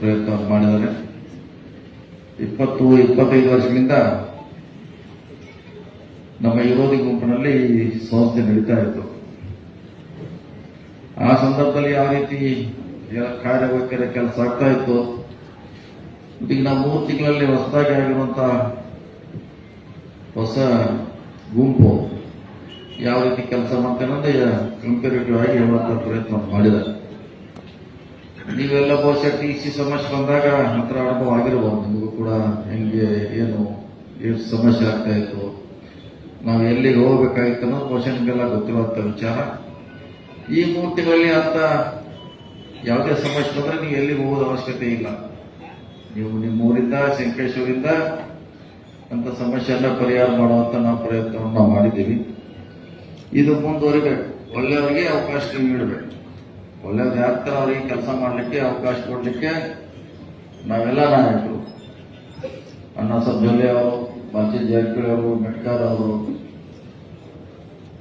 ಪ್ರಯತ್ನ ಮಾಡಿದ್ದಾರೆ. 20-25 ವರ್ಷಗಳಿಂದ ನಮ್ಮ ವಿರೋಧಿ ಗುಂಪಿನಲ್ಲಿ ಈ ಸಂಸ್ಥೆ ನಡೀತಾ ಇತ್ತು. ಆ ಸಂದರ್ಭದಲ್ಲಿ ಯಾವ ರೀತಿ ಕಾರ್ಯವೈಖರಿ ಕೆಲಸ ಆಗ್ತಾ ಇತ್ತು, ಈಗ ನಾವು 3 ತಿಂಗಳಲ್ಲಿ ಹೊಸದಾಗಿ ಆಗಿರುವಂತಹ ಹೊಸ ಗುಂಪು ಯಾವ ರೀತಿ ಕೆಲಸ ಮಾಡ್ತೇನೆ ಅಂದ್ರೆ ಕಂಪೇರಿಟಿವ್ ಆಗಿ ಹೇಳುವಂತ ಪ್ರಯತ್ನ ಮಾಡಿದ್ದಾರೆ. ನೀವೆಲ್ಲ ಬಹುಶಃ ಟಿ.ಸಿ ಸಮಸ್ಯೆ ಬಂದಾಗ ಹತ್ರ ಅನುಭವ ಆಗಿರಬಹುದು. ನಿಮಗೂ ಕೂಡ ಹೆಂಗೆ ಎಷ್ಟು ಸಮಸ್ಯೆ ಆಗ್ತಾ ಇತ್ತು, ನಾವು ಎಲ್ಲಿಗೆ ಹೋಗ್ಬೇಕಾಗಿತ್ತು ಅನ್ನೋದು ಬಹುಶಃ ನಿಮಗೆಲ್ಲ ಗೊತ್ತಿರುವಂತ ವಿಚಾರ. ಈ 3 ತಿಂಗಳಲ್ಲಿ ಅಂತ ಯಾವುದೇ ಸಮಸ್ಯೆ ಬಂದ್ರೆ ನೀವು ಎಲ್ಲಿಗೆ ಹೋಗೋದ ಅವಶ್ಯಕತೆ ಇಲ್ಲ. ನೀವು ನಿಮ್ಮೂರಿಂದ ಶಂಕೇಶ್ವರಿಂದ ಅಂತ ಸಮಸ್ಯೆಯನ್ನ ಪರಿಹಾರ ಮಾಡುವಂತ ನಾವು ಪ್ರಯತ್ನವನ್ನು ಮಾಡಿದ್ದೀವಿ. ಇದು ಮುಂದುವರಿಬೇಕು. ಒಳ್ಳೆಯವರಿಗೆ ಅವಕಾಶ ನೀಡಬೇಕು. ಒಳ್ಳೆಯವ್ರು ಯಾರ ಅವರಿಗೆ ಕೆಲಸ ಮಾಡಲಿಕ್ಕೆ ಅವಕಾಶ ಕೊಡಲಿಕ್ಕೆ ನಾವೆಲ್ಲ ನಾಯಕರು, ಅಣ್ಣಾ ಸಾಹೇಬ್ ಜೊಲ್ಲೆ ಅವರು, ಬಾಲಚಂದ್ರ ಜಾರಕಿಹೊಳಿ ಅವರು, ಮೆಟ್ಕಾರ್ ಅವರು,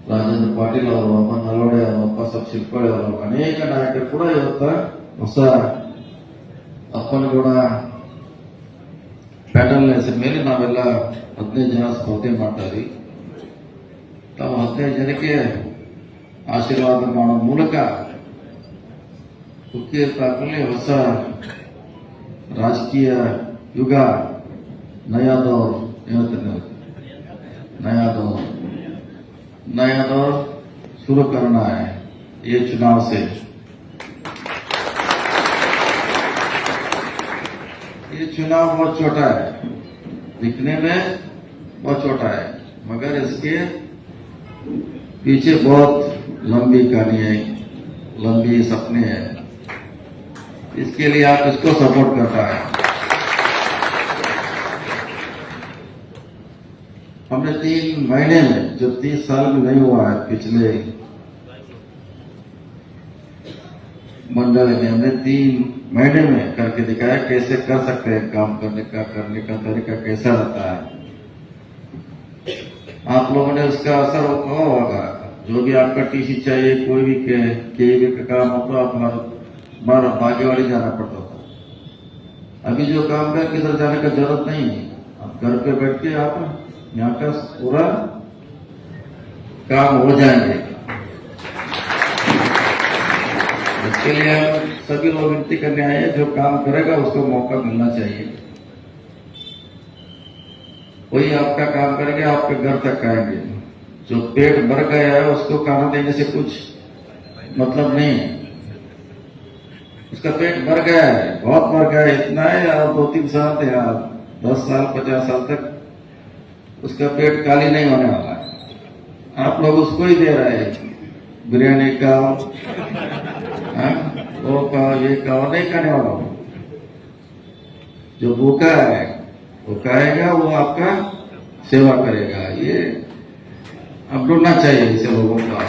ರಾಜೇಂದ್ರ ಪಾಟೀಲ್ ಅವರು, ಅಮ್ಮ ನಲ್ವಡೆ ಅವರು, ಅಪ್ಪ ಶಿರ್ಕೋಳಿ ಅವರು, ಅನೇಕ ನಾಯಕರು ಕೂಡ ಇವತ್ತು ಹೊಸ ಅಪ್ಪನಗೌಡ ಪ್ಯಾಟರ್ನ್ ಹೆಸರ ಮೇಲೆ ನಾವೆಲ್ಲ 15 ಜನ ಸ್ಪರ್ಧೆ ಮಾಡ್ತಾ ಇದ್ವಿ. ತಾವು 15 ಜನಕ್ಕೆ ಆಶೀರ್ವಾದ ಮಾಡೋ ಮೂಲಕ ಹುಕ್ಕೇರಿ ತಾಲೂಕಿನಲ್ಲಿ ಹೊಸ ರಾಜಕೀಯ युग नया दौर नया दौर शुरू करना है ये चुनाव से। ये चुनाव बहुत छोटा है, दिखने में बहुत छोटा है, मगर इसके पीछे बहुत लंबी कहानी है, लंबी सपने हैं। इसके लिए आप इसको सपोर्ट करता है। हमने 3 महीने में, जो 30 साल में नहीं हुआ है, पिछले मंडल में हमने 3 महीने में करके दिखाया कैसे कर सकते हैं। काम करने का तरीका कैसा रहता है। आप लोगों ने उसका असर होगा। जो भी आपका टीसी चाहिए, कोई भी का काम हो तो आप बार भाग्यवाड़ी जाना पड़ता था। अभी जो काम है किधर जाने का जरूरत नहीं है। आप घर पे बैठ के आप यहाँ का पूरा काम हो जाएंगे। इसके लिए हम सभी लोग विनती करने आए हैं, जो काम करेगा उसको मौका मिलना चाहिए। कोई आपका काम करेंगे, आपके घर तक आएंगे। जो पेट भर गया है उसको खाना देने से कुछ मतलब नहीं है। उसका पेट भर गया है, बहुत भर गया है, इतना है और 2-3 साल या 10 साल 50 साल तक उसका पेट खाली नहीं होने वाला है। आप लोग उसको ही दे रहे हैं, बिरयानी का वो का ये का नहीं खाने वाला। जो भूखा है वो खाएगा, वो आपका सेवा करेगा। ये अब ढूंढना चाहिए इसे लोगों का।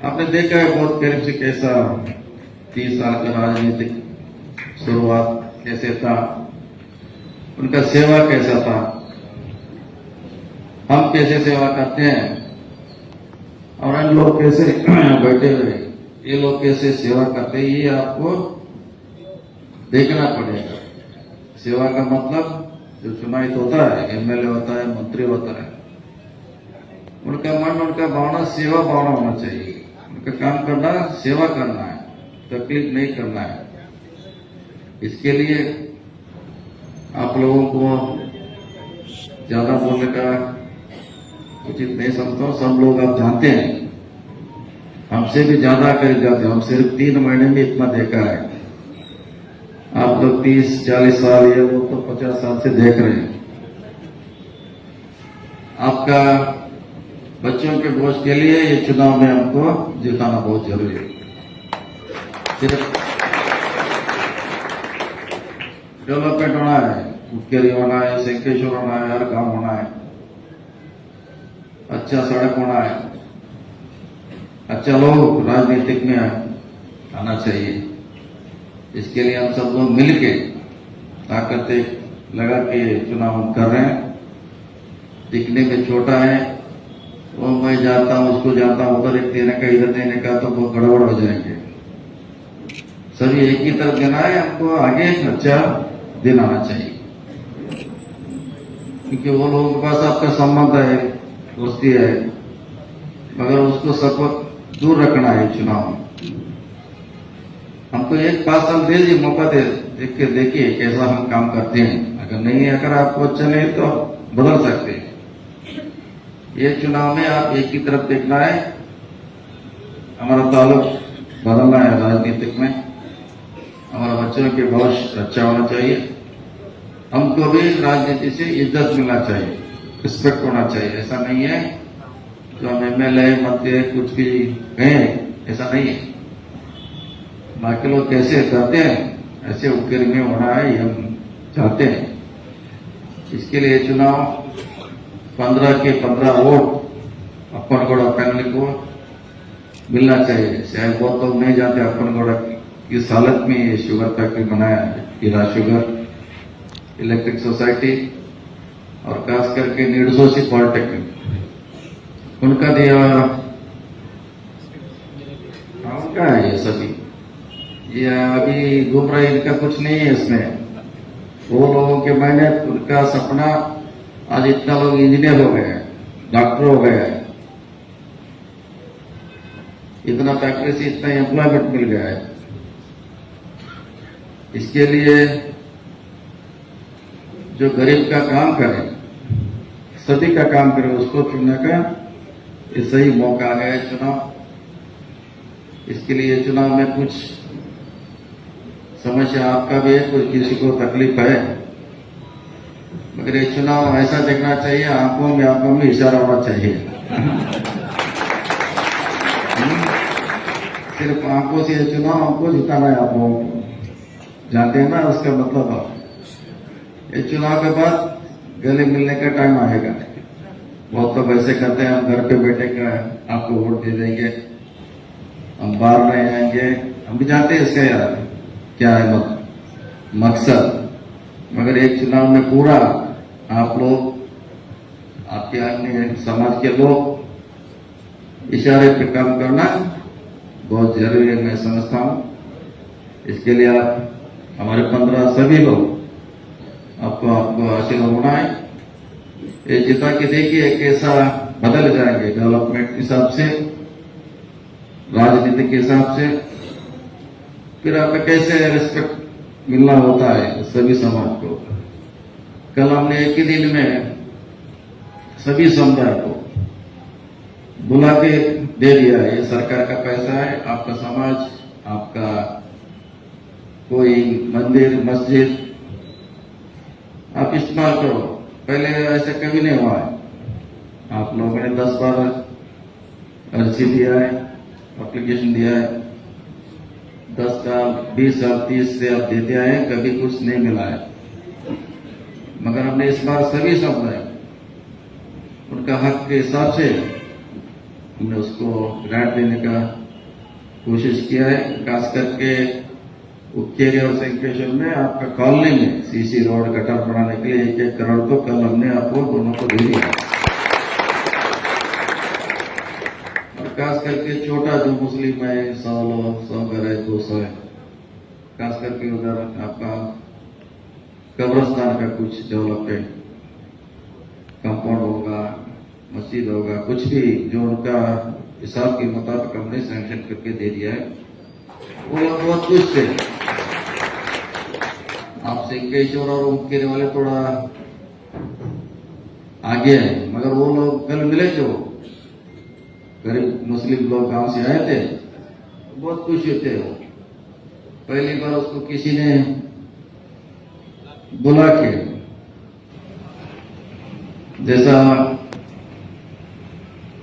आपने देखा है बहुत करीब से कैसा 30 साल का राजनीतिक शुरुआत कैसे था, उनका सेवा कैसा था, हम कैसे सेवा करते हैं और इन लोग कैसे बैठे हुए ये लोग कैसे सेवा करते हैं, ये आपको देखना पड़ेगा। सेवा का मतलब जो चुनाव होता है, एमएलए होता है, मंत्री होता है, उनका मन, उनका भावना सेवा भावना होना चाहिए। उनका काम करना सेवा करना है, तकलीफ नहीं करना है। इसके लिए आप लोगों को ज्यादा बोलने का उचित नहीं समझता हूं। सब लोग आप जानते हैं, हमसे भी ज्यादा करीब जाते हैं। हम सिर्फ 3 महीने में इतना देखा है। आप लोग 30-40 साल या वो तो 50 साल से देख रहे हैं। आपका बच्चों के बोझ के लिए ये चुनाव में हमको जिताना बहुत जरूरी है। सिर्फ डेवलपमेंट होना है, हुक्केरी होना है, शंकेश्वर होना है, हर काम होना है, अच्छा सड़क होना है, अच्छा लोग राजनीतिक में आना चाहिए। इसके लिए हम सब लोग मिलके ताकत लगा के चुनाव कर रहे हैं। दिखने में छोटा है, वो मैं जाता हूं उसको जाता हूं, उधर एक देने का इधर देने का, तो वो गड़बड़ हो जाएंगे। सभी एक ही तरफ देना है, हमको आगे अच्छा दिन आना चाहिए, क्योंकि वो लोगों के पास आपका संबंध है, दोस्ती है, मगर उसको सब दूर रखना है चुनाव में। हमको एक 5 साल दे दीजिए, मौका दे देख के देखिए कैसा हम काम करते हैं। अगर नहीं, अगर आपको अच्छा नहीं तो बदल सकते हैं। ये चुनाव में आप एक ही तरफ देखना है, हमारा ताल्लुक बदलना है राजनीतिक में। हमारा बच्चों के भविष्य अच्छा होना चाहिए, हमको भी राजनीति से इज्जत मिलना चाहिए, रिस्पेक्ट होना चाहिए। ऐसा नहीं है जो हम एमएलए मंत्री कुछ भी कहें, ऐसा नहीं है। बाकी लोग कैसे करते हैं ऐसे उनके में होना है, ये हम चाहते हैं। इसके लिए चुनाव 15 के 15 वोट अप्पनगौड़ा फैमिली को मिलना चाहिए। शायद बहुत लोग नहीं जानते अप्पनगौड़ा किस हालत में ये शुगर फैक्ट्री बनाया है, हीरा शुगर इलेक्ट्रिक सोसाइटी, और खास करके निर्दोषी पॉलिटेक्निक उनका दिया, उनका है ये सभी। ये अभी घूम रहे, इनका कुछ नहीं है इसमें। वो लोगों के मेहनत, उनका सपना, आज इतना लोग इंजीनियर हो गए, डॉक्टर हो गए, इतना फैक्ट्री से इतना एम्प्लॉयमेंट मिल गया है। इसके लिए जो गरीब का काम करे, सभी का काम करे, उसको चुनने का ये सही मौका आ गया है चुनाव। इसके लिए चुनाव में कुछ समस्या आपका भी है, कुछ किसी को तकलीफ है, मगर ये चुनाव ऐसा देखना चाहिए, आंखों में इशारा होना चाहिए। सिर्फ आंखों से चुनाव हमको जिताना है, आप लोगों को जानते हैं ना उसका मतलब। आप ये चुनाव के बाद गले मिलने का टाइम आएगा। बहुत लोग ऐसे करते हैं, हम घर पे बैठे का आपको वोट दे देंगे, हम बाहर नहीं आएंगे। हम भी जानते हैं इसका यार क्या है मकसद, मगर एक चुनाव में पूरा आप लोग, आपके अन्य समाज के लोग इशारे पे काम करना बहुत जरूरी है, मैं समझता हूं। इसके लिए आप हमारे 15 सभी लोग आपको आशीर्वाद होना है। ये जिता के देखिए कैसा बदल जाएंगे डेवलपमेंट के हिसाब से, राजनीति के हिसाब से। फिर आपको कैसे रिस्पेक्ट मिलना होता है सभी समाज को। कल हमने एक ही दिन में सभी समुदाय को बुला के दे दिया है, ये सरकार का पैसा है, आपका समाज, आपका कोई मंदिर मस्जिद आप इस्तेमाल करो। पहले ऐसा कभी नहीं हुआ है। आप लोगों ने 10 बार अर्जी दिया है, एप्लीकेशन दिया है, 10 साल 20 साल 30 से आप देते आए, कभी कुछ नहीं मिला है। मगर हमने इस बार सभी समुदाय उनका हक के हिसाब से हमने उसको ग्रांट देने का कोशिश किया है। खास करके उकेरी और संकेश्वर में आपका कॉलोनी में सीसी रोड गटर बनाने के लिए 1-1 करोड़ तो कल हमने आपको दोनों को दे दिया। और खास करके छोटा जो मुस्लिम है 100 घर है, 200 है, खास करके उधर आपका कब्रस्तान का कुछ डेवलपमेंट, कंपाउंड होगा, मस्जिद होगा, कुछ भी जो उनका हिसाब के मुताबिक हमने सैंक्शन करके दे दिया है। वो लोग बहुत खुश थे। आप सिंकेश्वर और उनके वाले थोड़ा आगे है, मगर वो लोग कल मिले जो गरीब मुस्लिम लोग गांव से आए थे, बहुत खुश थे। वो पहली बार उसको किसी ने बुला के, जैसा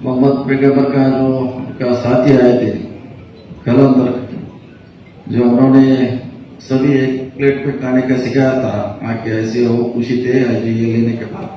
मोहम्मद पैगंबर का जो उनका साथी आए थे कलंदर, जो उन्होंने सभी एक प्लेट पे खाने का सिखाया था, आके ऐसे हो खुशी थे ये लेने के बाद।